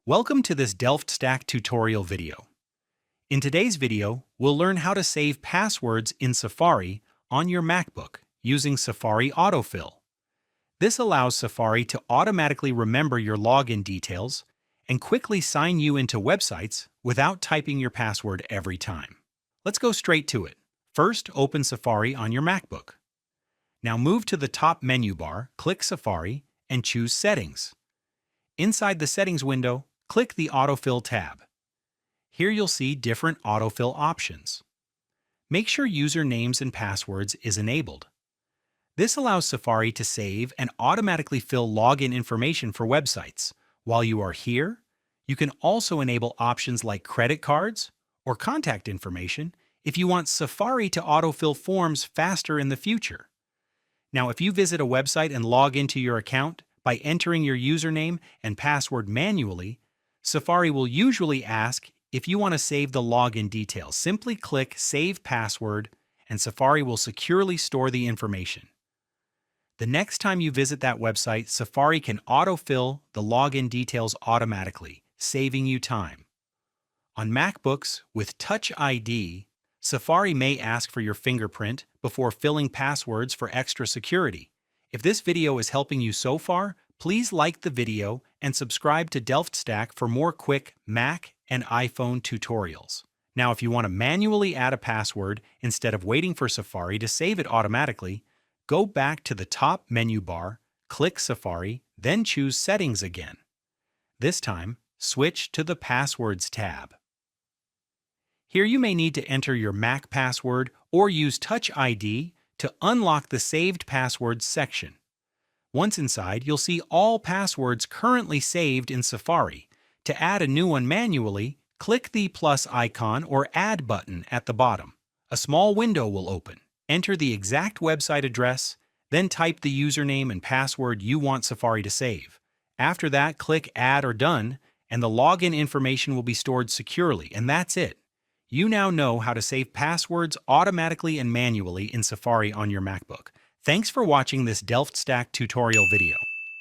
Welcome to this Delft Stack tutorial video. In today's video, we'll learn how to save passwords in Safari on your MacBook using Safari Autofill. This allows Safari to automatically remember your login details and quickly sign you into websites without typing your password every time. Let's go straight to it. First, open Safari on your MacBook. Now move to the top menu bar, click Safari, and choose Settings. Inside the Settings window, click the Autofill tab. Here you'll see different autofill options. Make sure usernames and passwords is enabled. This allows Safari to save and automatically fill login information for websites. While you are here, you can also enable options like credit cards or contact information if you want Safari to autofill forms faster in the future. Now, if you visit a website and log into your account by entering your username and password manually, Safari will usually ask if you want to save the login details. Simply click Save Password, and Safari will securely store the information. The next time you visit that website, Safari can autofill the login details automatically, saving you time. On MacBooks with Touch ID, Safari may ask for your fingerprint before filling passwords for extra security. If this video is helping you so far, please like the video and subscribe to Delft Stack for more quick Mac and iPhone tutorials. Now, if you want to manually add a password instead of waiting for Safari to save it automatically, go back to the top menu bar, click Safari, then choose Settings again. This time, switch to the Passwords tab. Here you may need to enter your Mac password or use Touch ID to unlock the Saved Passwords section. Once inside, you'll see all passwords currently saved in Safari. To add a new one manually, click the plus icon or Add button at the bottom. A small window will open. Enter the exact website address, then type the username and password you want Safari to save. After that, click Add or Done, and the login information will be stored securely, and that's it. You now know how to save passwords automatically and manually in Safari on your MacBook. Thanks for watching this Delft Stack tutorial video.